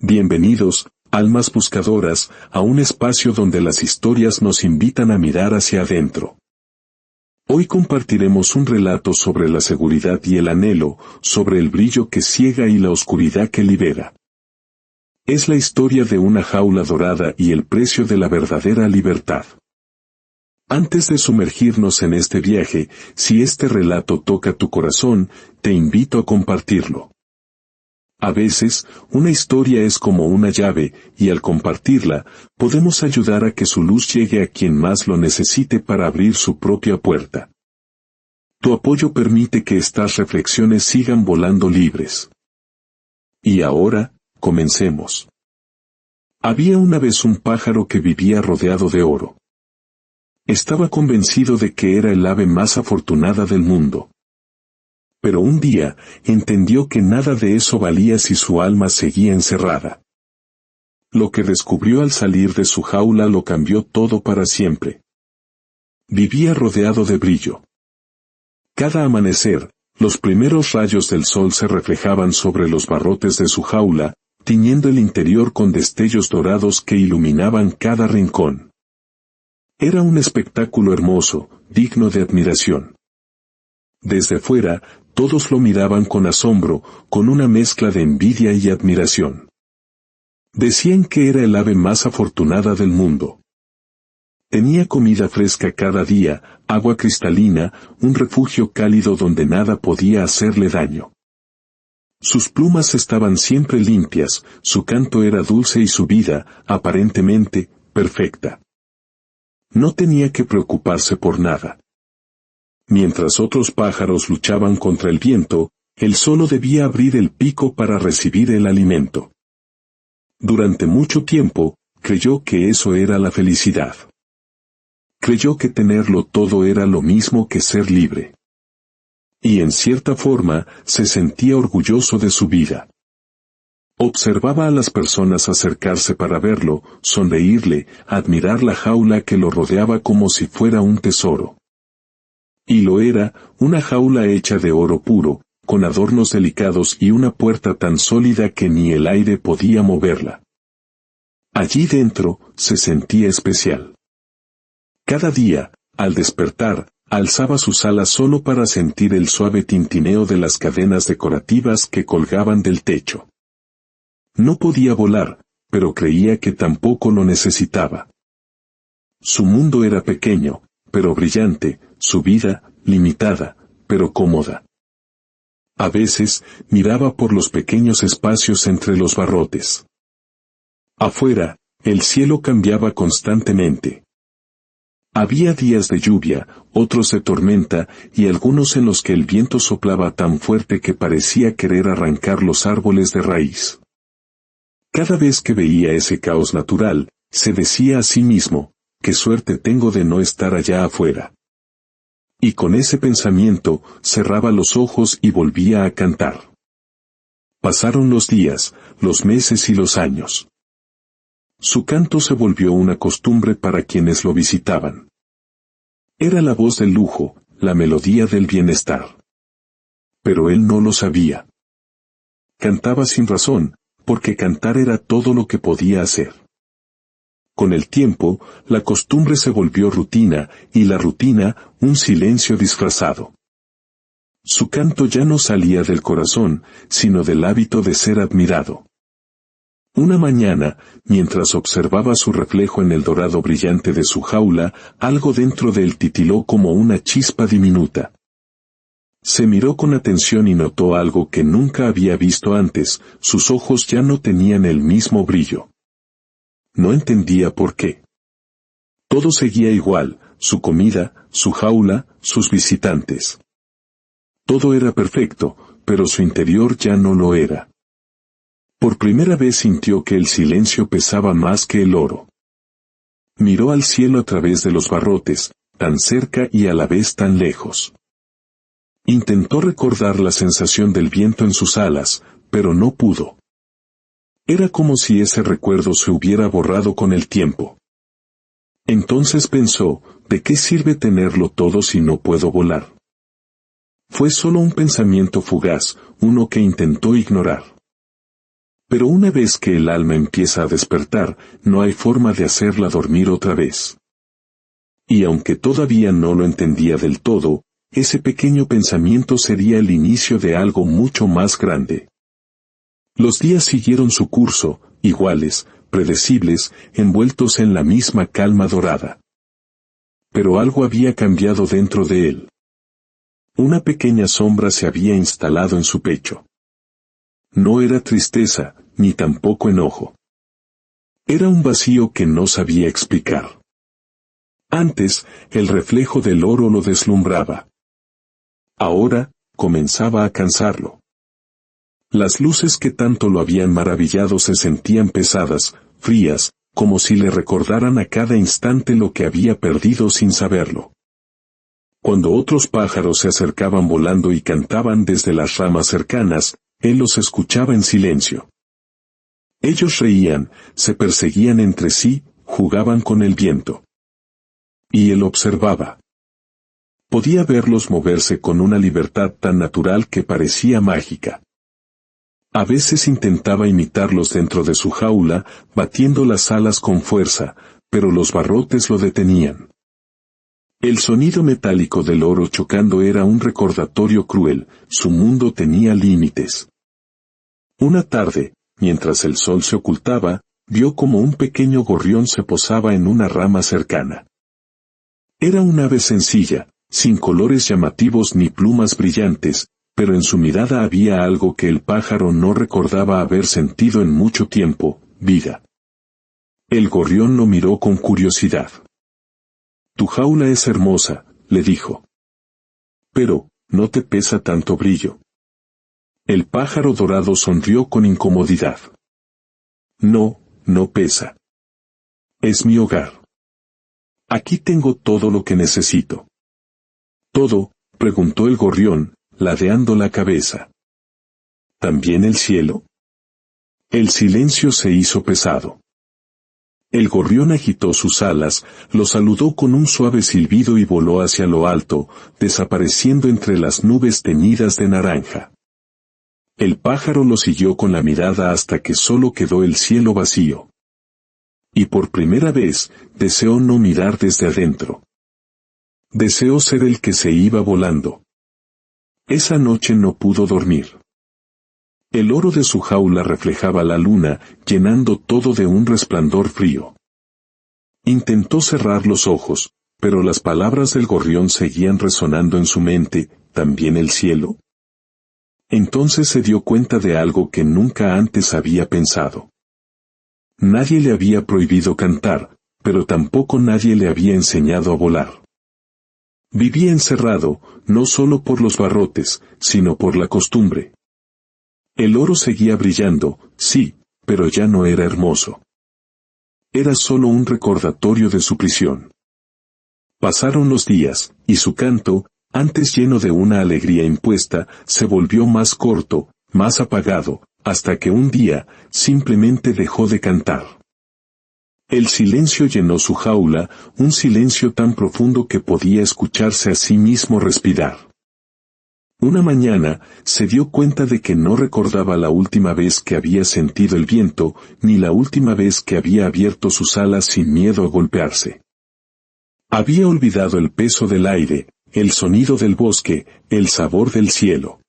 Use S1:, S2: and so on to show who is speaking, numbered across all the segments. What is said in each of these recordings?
S1: Bienvenidos, almas buscadoras, a un espacio donde las historias nos invitan a mirar hacia adentro. Hoy compartiremos un relato sobre la seguridad y el anhelo, sobre el brillo que ciega y la oscuridad que libera. Es la historia de una jaula dorada y el precio de la verdadera libertad. Antes de sumergirnos en este viaje, si este relato toca tu corazón, te invito a compartirlo. A veces, una historia es como una llave, y al compartirla, podemos ayudar a que su luz llegue a quien más lo necesite para abrir su propia puerta. Tu apoyo permite que estas reflexiones sigan volando libres. Y ahora, comencemos. Había una vez un pájaro que vivía rodeado de oro. Estaba convencido de que era el ave más afortunada del mundo. Pero un día, entendió que nada de eso valía si su alma seguía encerrada. Lo que descubrió al salir de su jaula lo cambió todo para siempre. Vivía rodeado de brillo. Cada amanecer, los primeros rayos del sol se reflejaban sobre los barrotes de su jaula, tiñendo el interior con destellos dorados que iluminaban cada rincón. Era un espectáculo hermoso, digno de admiración. Desde fuera, todos lo miraban con asombro, con una mezcla de envidia y admiración. Decían que era el ave más afortunada del mundo. Tenía comida fresca cada día, agua cristalina, un refugio cálido donde nada podía hacerle daño. Sus plumas estaban siempre limpias, su canto era dulce y su vida, aparentemente, perfecta. No tenía que preocuparse por nada. Mientras otros pájaros luchaban contra el viento, él solo debía abrir el pico para recibir el alimento. Durante mucho tiempo, creyó que eso era la felicidad. Creyó que tenerlo todo era lo mismo que ser libre. Y en cierta forma, se sentía orgulloso de su vida. Observaba a las personas acercarse para verlo, sonreírle, admirar la jaula que lo rodeaba como si fuera un tesoro. Y lo era, una jaula hecha de oro puro, con adornos delicados y una puerta tan sólida que ni el aire podía moverla. Allí dentro, se sentía especial. Cada día, al despertar, alzaba sus alas solo para sentir el suave tintineo de las cadenas decorativas que colgaban del techo. No podía volar, pero creía que tampoco lo necesitaba. Su mundo era pequeño, pero brillante, su vida, limitada, pero cómoda. A veces, miraba por los pequeños espacios entre los barrotes. Afuera, el cielo cambiaba constantemente. Había días de lluvia, otros de tormenta, y algunos en los que el viento soplaba tan fuerte que parecía querer arrancar los árboles de raíz. Cada vez que veía ese caos natural, se decía a sí mismo, «Qué suerte tengo de no estar allá afuera». Y con ese pensamiento, cerraba los ojos y volvía a cantar. Pasaron los días, los meses y los años. Su canto se volvió una costumbre para quienes lo visitaban. Era la voz del lujo, la melodía del bienestar. Pero él no lo sabía. Cantaba sin razón, porque cantar era todo lo que podía hacer. Con el tiempo, la costumbre se volvió rutina, y la rutina, un silencio disfrazado. Su canto ya no salía del corazón, sino del hábito de ser admirado. Una mañana, mientras observaba su reflejo en el dorado brillante de su jaula, algo dentro de él titiló como una chispa diminuta. Se miró con atención y notó algo que nunca había visto antes, sus ojos ya no tenían el mismo brillo. No entendía por qué. Todo seguía igual, su comida, su jaula, sus visitantes. Todo era perfecto, pero su interior ya no lo era. Por primera vez sintió que el silencio pesaba más que el oro. Miró al cielo a través de los barrotes, tan cerca y a la vez tan lejos. Intentó recordar la sensación del viento en sus alas, pero no pudo. Era como si ese recuerdo se hubiera borrado con el tiempo. Entonces pensó, ¿de qué sirve tenerlo todo si no puedo volar? Fue solo un pensamiento fugaz, uno que intentó ignorar. Pero una vez que el alma empieza a despertar, no hay forma de hacerla dormir otra vez. Y aunque todavía no lo entendía del todo, ese pequeño pensamiento sería el inicio de algo mucho más grande. Los días siguieron su curso, iguales, predecibles, envueltos en la misma calma dorada. Pero algo había cambiado dentro de él. Una pequeña sombra se había instalado en su pecho. No era tristeza, ni tampoco enojo. Era un vacío que no sabía explicar. Antes, el reflejo del oro lo deslumbraba. Ahora, comenzaba a cansarlo. Las luces que tanto lo habían maravillado se sentían pesadas, frías, como si le recordaran a cada instante lo que había perdido sin saberlo. Cuando otros pájaros se acercaban volando y cantaban desde las ramas cercanas, él los escuchaba en silencio. Ellos reían, se perseguían entre sí, jugaban con el viento. Y él observaba. Podía verlos moverse con una libertad tan natural que parecía mágica. A veces intentaba imitarlos dentro de su jaula, batiendo las alas con fuerza, pero los barrotes lo detenían. El sonido metálico del oro chocando era un recordatorio cruel, su mundo tenía límites. Una tarde, mientras el sol se ocultaba, vio como un pequeño gorrión se posaba en una rama cercana. Era un ave sencilla, sin colores llamativos ni plumas brillantes, pero en su mirada había algo que el pájaro no recordaba haber sentido en mucho tiempo: vida. El gorrión lo miró con curiosidad. «Tu jaula es hermosa», le dijo. «Pero, ¿no te pesa tanto brillo?» El pájaro dorado sonrió con incomodidad. «No, no pesa. Es mi hogar. Aquí tengo todo lo que necesito». «¿Todo?», preguntó el gorrión, ladeando la cabeza. ¿También el cielo? El silencio se hizo pesado. El gorrión agitó sus alas, lo saludó con un suave silbido y voló hacia lo alto, desapareciendo entre las nubes teñidas de naranja. El pájaro lo siguió con la mirada hasta que solo quedó el cielo vacío. Y por primera vez, deseó no mirar desde adentro. Deseó ser el que se iba volando. Esa noche no pudo dormir. El oro de su jaula reflejaba la luna, llenando todo de un resplandor frío. Intentó cerrar los ojos, pero las palabras del gorrión seguían resonando en su mente: ¿también el cielo? Entonces se dio cuenta de algo que nunca antes había pensado. Nadie le había prohibido cantar, pero tampoco nadie le había enseñado a volar. Vivía encerrado, no solo por los barrotes, sino por la costumbre. El oro seguía brillando, sí, pero ya no era hermoso. Era solo un recordatorio de su prisión. Pasaron los días, y su canto, antes lleno de una alegría impuesta, se volvió más corto, más apagado, hasta que un día, simplemente dejó de cantar. El silencio llenó su jaula, un silencio tan profundo que podía escucharse a sí mismo respirar. Una mañana, se dio cuenta de que no recordaba la última vez que había sentido el viento, ni la última vez que había abierto sus alas sin miedo a golpearse. Había olvidado el peso del aire, el sonido del bosque, el sabor del cielo.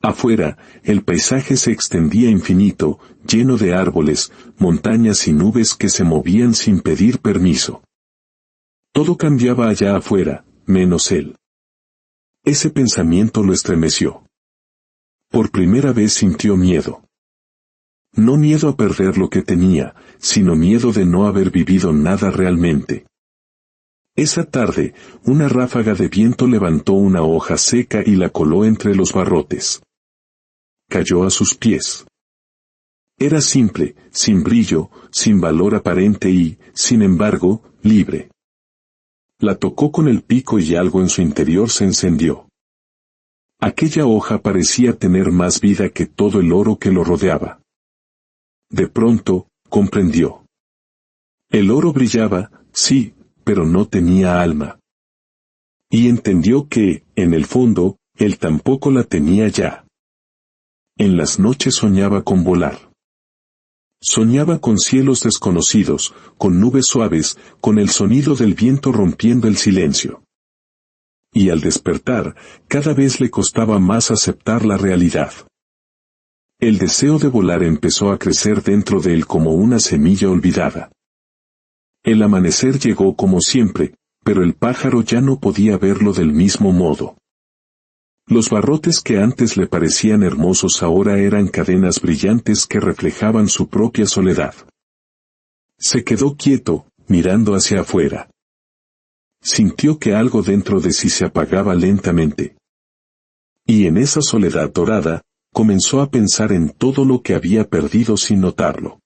S1: Afuera, el paisaje se extendía infinito, lleno de árboles, montañas y nubes que se movían sin pedir permiso. Todo cambiaba allá afuera, menos él. Ese pensamiento lo estremeció. Por primera vez sintió miedo. No miedo a perder lo que tenía, sino miedo de no haber vivido nada realmente. Esa tarde, una ráfaga de viento levantó una hoja seca y la coló entre los barrotes. Cayó a sus pies. Era simple, sin brillo, sin valor aparente y, sin embargo, libre. La tocó con el pico y algo en su interior se encendió. Aquella hoja parecía tener más vida que todo el oro que lo rodeaba. De pronto, comprendió. El oro brillaba, sí, pero no tenía alma. Y entendió que, en el fondo, él tampoco la tenía ya. En las noches soñaba con volar. Soñaba con cielos desconocidos, con nubes suaves, con el sonido del viento rompiendo el silencio. Y al despertar, cada vez le costaba más aceptar la realidad. El deseo de volar empezó a crecer dentro de él como una semilla olvidada. El amanecer llegó como siempre, pero el pájaro ya no podía verlo del mismo modo. Los barrotes que antes le parecían hermosos ahora eran cadenas brillantes que reflejaban su propia soledad. Se quedó quieto, mirando hacia afuera. Sintió que algo dentro de sí se apagaba lentamente. Y en esa soledad dorada, comenzó a pensar en todo lo que había perdido sin notarlo.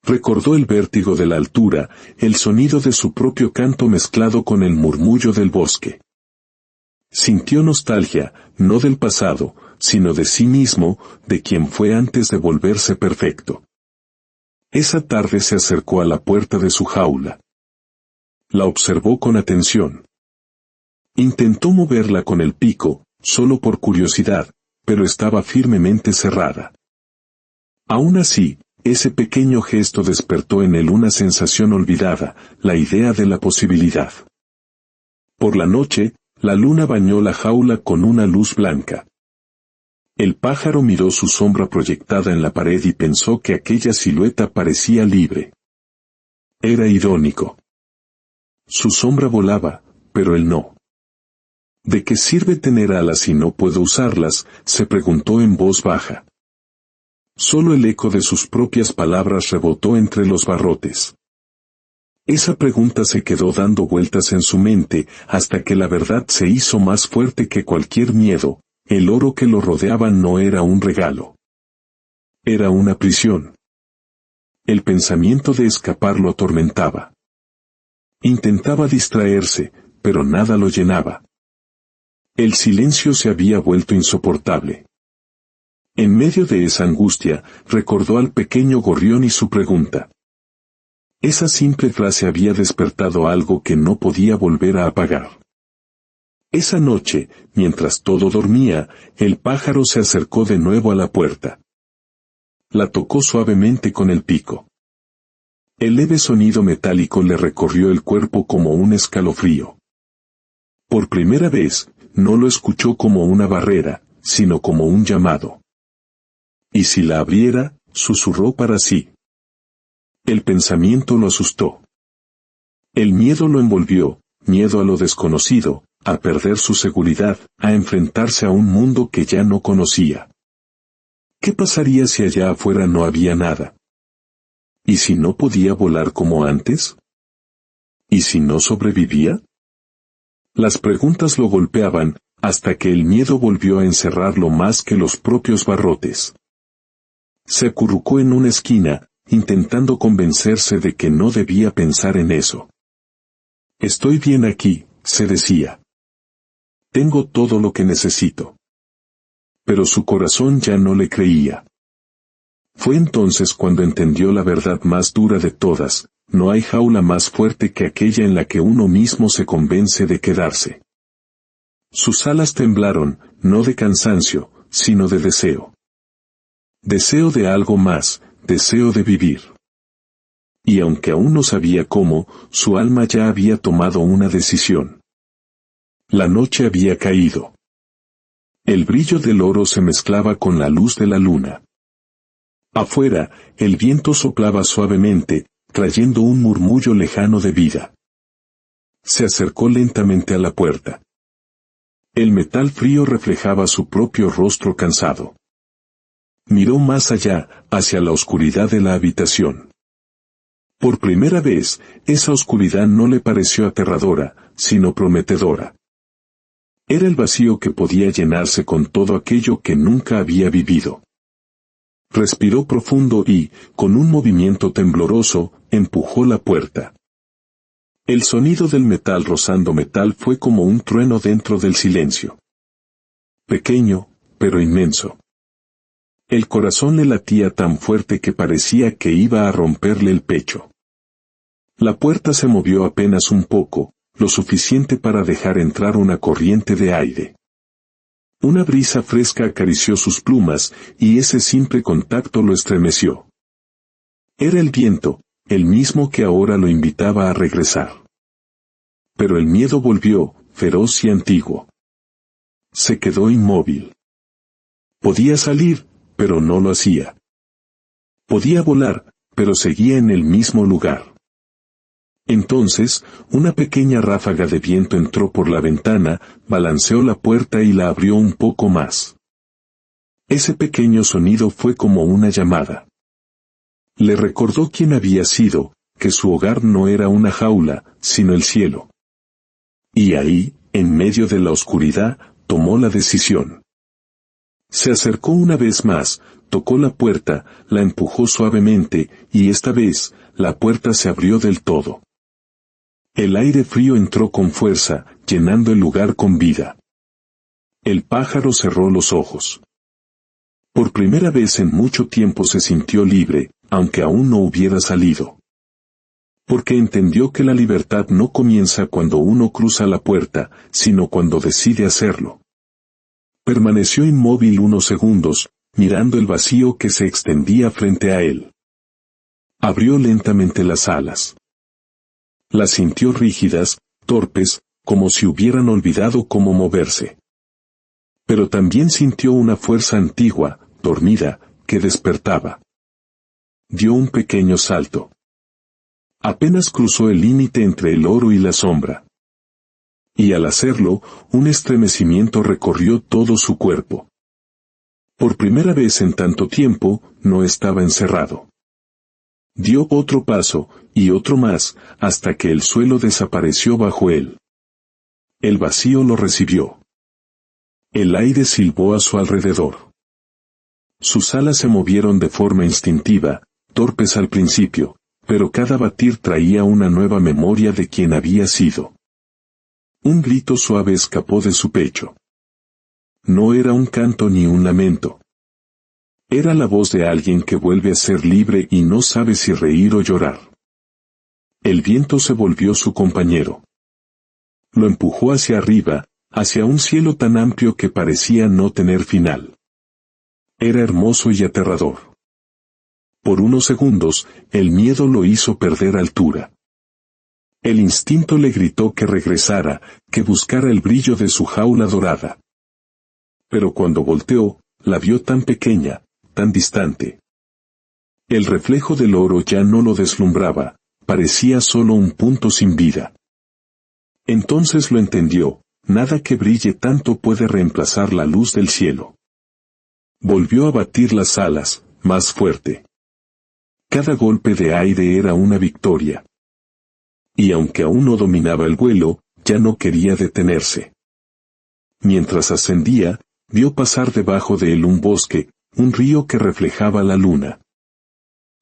S1: Recordó el vértigo de la altura, el sonido de su propio canto mezclado con el murmullo del bosque. Sintió nostalgia, no del pasado, sino de sí mismo, de quien fue antes de volverse perfecto. Esa tarde se acercó a la puerta de su jaula. La observó con atención. Intentó moverla con el pico, solo por curiosidad, pero estaba firmemente cerrada. Aún así, ese pequeño gesto despertó en él una sensación olvidada, la idea de la posibilidad. Por la noche, la luna bañó la jaula con una luz blanca. El pájaro miró su sombra proyectada en la pared y pensó que aquella silueta parecía libre. Era irónico. Su sombra volaba, pero él no. ¿De qué sirve tener alas si no puedo usarlas?, se preguntó en voz baja. Solo el eco de sus propias palabras rebotó entre los barrotes. Esa pregunta se quedó dando vueltas en su mente hasta que la verdad se hizo más fuerte que cualquier miedo. El oro que lo rodeaba no era un regalo. Era una prisión. El pensamiento de escapar lo atormentaba. Intentaba distraerse, pero nada lo llenaba. El silencio se había vuelto insoportable. En medio de esa angustia, recordó al pequeño gorrión y su pregunta. Esa simple frase había despertado algo que no podía volver a apagar. Esa noche, mientras todo dormía, el pájaro se acercó de nuevo a la puerta. La tocó suavemente con el pico. El leve sonido metálico le recorrió el cuerpo como un escalofrío. Por primera vez, no lo escuchó como una barrera, sino como un llamado. ¿Y si la abriera?, susurró para sí. El pensamiento lo asustó. El miedo lo envolvió, miedo a lo desconocido, a perder su seguridad, a enfrentarse a un mundo que ya no conocía. ¿Qué pasaría si allá afuera no había nada? ¿Y si no podía volar como antes? ¿Y si no sobrevivía? Las preguntas lo golpeaban, hasta que el miedo volvió a encerrarlo más que los propios barrotes. Se acurrucó en una esquina, intentando convencerse de que no debía pensar en eso. Estoy bien aquí, se decía. Tengo todo lo que necesito. Pero su corazón ya no le creía. Fue entonces cuando entendió la verdad más dura de todas: no hay jaula más fuerte que aquella en la que uno mismo se convence de quedarse. Sus alas temblaron, no de cansancio, sino de deseo. Deseo de algo más, deseo de vivir. Y aunque aún no sabía cómo, su alma ya había tomado una decisión. La noche había caído. El brillo del oro se mezclaba con la luz de la luna. Afuera, el viento soplaba suavemente, trayendo un murmullo lejano de vida. Se acercó lentamente a la puerta. El metal frío reflejaba su propio rostro cansado. Miró más allá, hacia la oscuridad de la habitación. Por primera vez, esa oscuridad no le pareció aterradora, sino prometedora. Era el vacío que podía llenarse con todo aquello que nunca había vivido. Respiró profundo y, con un movimiento tembloroso, empujó la puerta. El sonido del metal rozando metal fue como un trueno dentro del silencio. Pequeño, pero inmenso. El corazón le latía tan fuerte que parecía que iba a romperle el pecho. La puerta se movió apenas un poco, lo suficiente para dejar entrar una corriente de aire. Una brisa fresca acarició sus plumas, y ese simple contacto lo estremeció. Era el viento, el mismo que ahora lo invitaba a regresar. Pero el miedo volvió, feroz y antiguo. Se quedó inmóvil. Podía salir, pero no lo hacía. Podía volar, pero seguía en el mismo lugar. Entonces, una pequeña ráfaga de viento entró por la ventana, balanceó la puerta y la abrió un poco más. Ese pequeño sonido fue como una llamada. Le recordó quién había sido, que su hogar no era una jaula, sino el cielo. Y ahí, en medio de la oscuridad, tomó la decisión. Se acercó una vez más, tocó la puerta, la empujó suavemente, y esta vez, la puerta se abrió del todo. El aire frío entró con fuerza, llenando el lugar con vida. El pájaro cerró los ojos. Por primera vez en mucho tiempo se sintió libre, aunque aún no hubiera salido. Porque entendió que la libertad no comienza cuando uno cruza la puerta, sino cuando decide hacerlo. Permaneció inmóvil unos segundos, mirando el vacío que se extendía frente a él. Abrió lentamente las alas. Las sintió rígidas, torpes, como si hubieran olvidado cómo moverse. Pero también sintió una fuerza antigua, dormida, que despertaba. Dio un pequeño salto. Apenas cruzó el límite entre el oro y la sombra. Y al hacerlo, un estremecimiento recorrió todo su cuerpo. Por primera vez en tanto tiempo, no estaba encerrado. Dio otro paso, y otro más, hasta que el suelo desapareció bajo él. El vacío lo recibió. El aire silbó a su alrededor. Sus alas se movieron de forma instintiva, torpes al principio, pero cada batir traía una nueva memoria de quien había sido. Un grito suave escapó de su pecho. No era un canto ni un lamento. Era la voz de alguien que vuelve a ser libre y no sabe si reír o llorar. El viento se volvió su compañero. Lo empujó hacia arriba, hacia un cielo tan amplio que parecía no tener final. Era hermoso y aterrador. Por unos segundos, el miedo lo hizo perder altura. El instinto le gritó que regresara, que buscara el brillo de su jaula dorada. Pero cuando volteó, la vio tan pequeña, tan distante. El reflejo del oro ya no lo deslumbraba, parecía solo un punto sin vida. Entonces lo entendió, nada que brille tanto puede reemplazar la luz del cielo. Volvió a batir las alas, más fuerte. Cada golpe de aire era una victoria. Y aunque aún no dominaba el vuelo, ya no quería detenerse. Mientras ascendía, vio pasar debajo de él un bosque, un río que reflejaba la luna.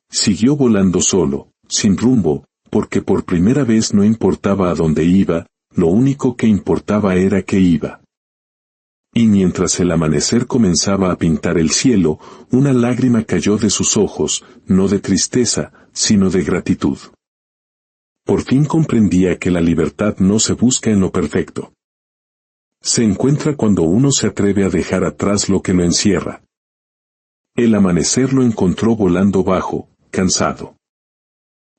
S1: Siguió volando solo, sin rumbo, porque por primera vez no importaba a dónde iba, lo único que importaba era que iba. Y mientras el amanecer comenzaba a pintar el cielo, una lágrima cayó de sus ojos, no de tristeza, sino de gratitud. Por fin comprendía que la libertad no se busca en lo perfecto. Se encuentra cuando uno se atreve a dejar atrás lo que lo encierra. El amanecer lo encontró volando bajo, cansado.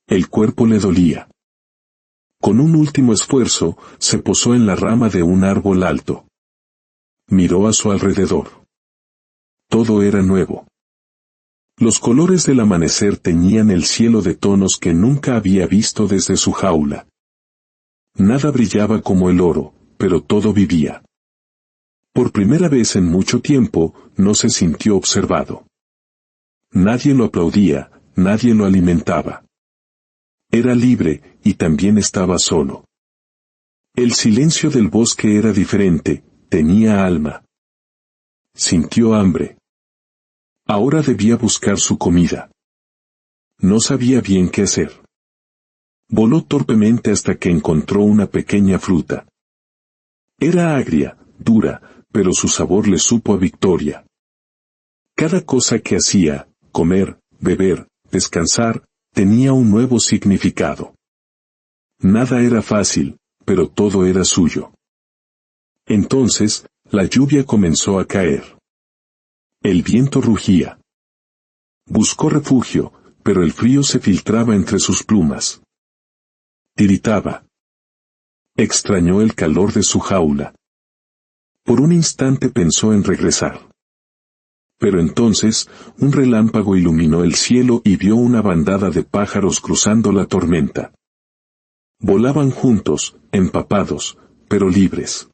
S1: El cuerpo le dolía. Con un último esfuerzo, se posó en la rama de un árbol alto. Miró a su alrededor. Todo era nuevo. Los colores del amanecer teñían el cielo de tonos que nunca había visto desde su jaula. Nada brillaba como el oro, pero todo vivía. Por primera vez en mucho tiempo, no se sintió observado. Nadie lo aplaudía, nadie lo alimentaba. Era libre, y también estaba solo. El silencio del bosque era diferente, tenía alma. Sintió hambre. Ahora debía buscar su comida. No sabía bien qué hacer. Voló torpemente hasta que encontró una pequeña fruta. Era agria, dura, pero su sabor le supo a victoria. Cada cosa que hacía, comer, beber, descansar, tenía un nuevo significado. Nada era fácil, pero todo era suyo. Entonces, la lluvia comenzó a caer. El viento rugía. Buscó refugio, pero el frío se filtraba entre sus plumas. Tiritaba. Extrañó el calor de su jaula. Por un instante pensó en regresar. Pero entonces, un relámpago iluminó el cielo y vio una bandada de pájaros cruzando la tormenta. Volaban juntos, empapados, pero libres.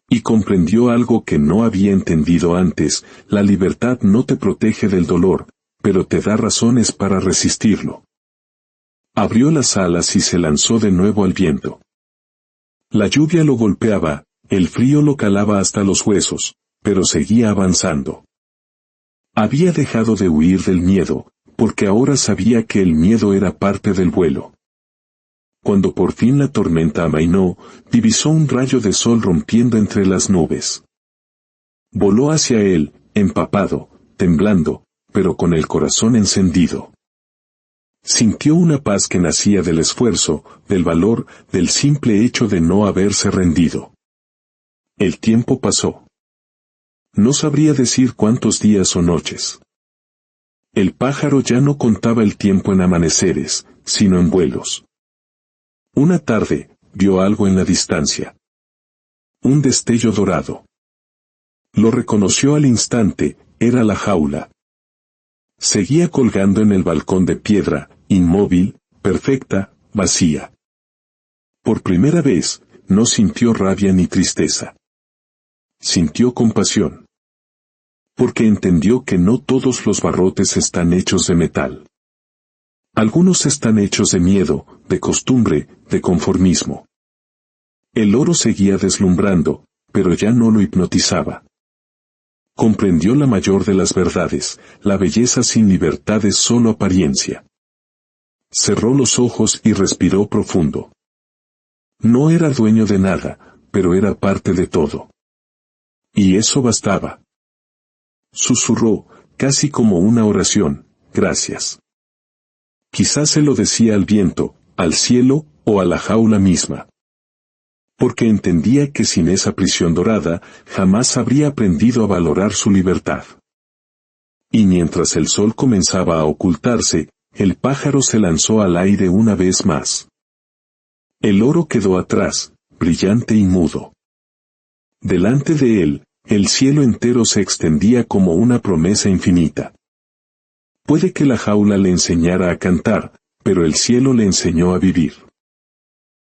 S1: Y comprendió algo que no había entendido antes: la libertad no te protege del dolor, pero te da razones para resistirlo. Abrió las alas y se lanzó de nuevo al viento. La lluvia lo golpeaba, el frío lo calaba hasta los huesos, pero seguía avanzando. Había dejado de huir del miedo, porque ahora sabía que el miedo era parte del vuelo. Cuando por fin la tormenta amainó, divisó un rayo de sol rompiendo entre las nubes. Voló hacia él, empapado, temblando, pero con el corazón encendido. Sintió una paz que nacía del esfuerzo, del valor, del simple hecho de no haberse rendido. El tiempo pasó. No sabría decir cuántos días o noches. El pájaro ya no contaba el tiempo en amaneceres, sino en vuelos. Una tarde, vio algo en la distancia. Un destello dorado. Lo reconoció al instante: era la jaula. Seguía colgando en el balcón de piedra, inmóvil, perfecta, vacía. Por primera vez, no sintió rabia ni tristeza. Sintió compasión. Porque entendió que no todos los barrotes están hechos de metal. Algunos están hechos de miedo, de costumbre, de conformismo. El oro seguía deslumbrando, pero ya no lo hipnotizaba. Comprendió la mayor de las verdades: la belleza sin libertad es solo apariencia. Cerró los ojos y respiró profundo. No era dueño de nada, pero era parte de todo. Y eso bastaba. Susurró, casi como una oración: gracias. Quizás se lo decía al viento, al cielo, o a la jaula misma. Porque entendía que sin esa prisión dorada, jamás habría aprendido a valorar su libertad. Y mientras el sol comenzaba a ocultarse, el pájaro se lanzó al aire una vez más. El oro quedó atrás, brillante y mudo. Delante de él, el cielo entero se extendía como una promesa infinita. Puede que la jaula le enseñara a cantar, pero el cielo le enseñó a vivir.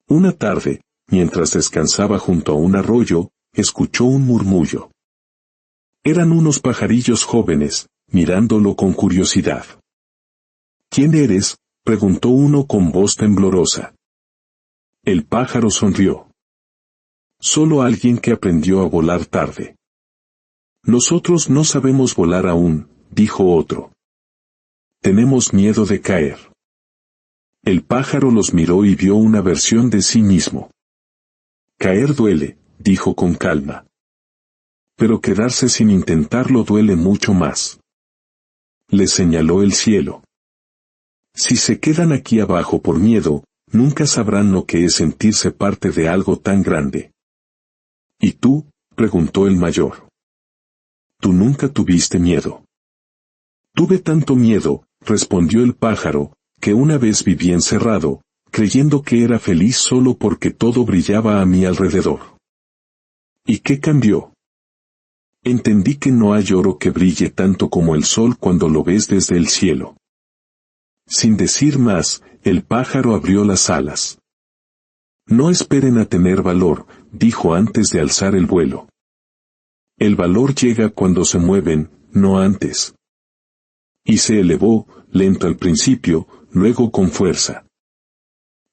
S1: Una tarde, mientras descansaba junto a un arroyo, escuchó un murmullo. Eran unos pajarillos jóvenes, mirándolo con curiosidad. ¿Quién eres?, preguntó uno con voz temblorosa. El pájaro sonrió. Solo alguien que aprendió a volar tarde. Nosotros no sabemos volar aún, dijo otro. Tenemos miedo de caer. El pájaro los miró y vio una versión de sí mismo. Caer duele, dijo con calma. Pero quedarse sin intentarlo duele mucho más. Le señaló el cielo. Si se quedan aquí abajo por miedo, nunca sabrán lo que es sentirse parte de algo tan grande. ¿Y tú?, preguntó el mayor. Tú nunca tuviste miedo. Tuve tanto miedo, respondió el pájaro, que una vez viví encerrado, creyendo que era feliz solo porque todo brillaba a mi alrededor. ¿Y qué cambió? Entendí que no hay oro que brille tanto como el sol cuando lo ves desde el cielo. Sin decir más, el pájaro abrió las alas. No esperen a tener valor, dijo antes de alzar el vuelo. El valor llega cuando se mueven, no antes. Y se elevó, lento al principio, luego con fuerza.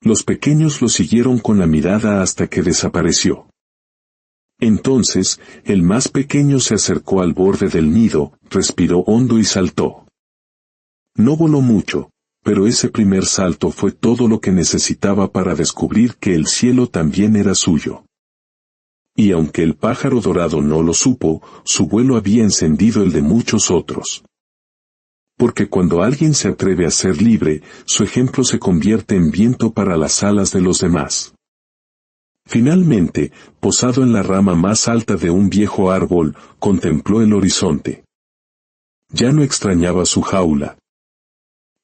S1: Los pequeños lo siguieron con la mirada hasta que desapareció. Entonces, el más pequeño se acercó al borde del nido, respiró hondo y saltó. No voló mucho, pero ese primer salto fue todo lo que necesitaba para descubrir que el cielo también era suyo. Y aunque el pájaro dorado no lo supo, su vuelo había encendido el de muchos otros. Porque cuando alguien se atreve a ser libre, su ejemplo se convierte en viento para las alas de los demás. Finalmente, posado en la rama más alta de un viejo árbol, contempló el horizonte. Ya no extrañaba su jaula.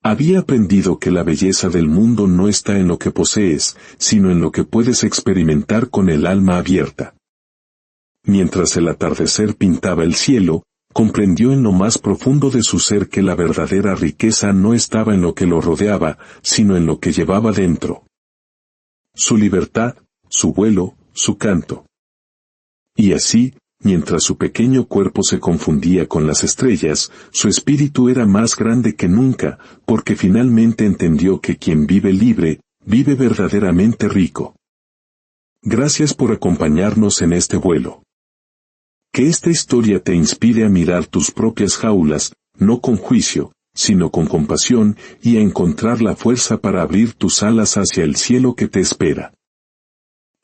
S1: Había aprendido que la belleza del mundo no está en lo que posees, sino en lo que puedes experimentar con el alma abierta. Mientras el atardecer pintaba el cielo, comprendió en lo más profundo de su ser que la verdadera riqueza no estaba en lo que lo rodeaba, sino en lo que llevaba dentro. Su libertad, su vuelo, su canto. Y así, mientras su pequeño cuerpo se confundía con las estrellas, su espíritu era más grande que nunca, porque finalmente entendió que quien vive libre, vive verdaderamente rico. Gracias por acompañarnos en este vuelo. Que esta historia te inspire a mirar tus propias jaulas, no con juicio, sino con compasión, y a encontrar la fuerza para abrir tus alas hacia el cielo que te espera.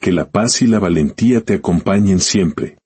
S1: Que la paz y la valentía te acompañen siempre.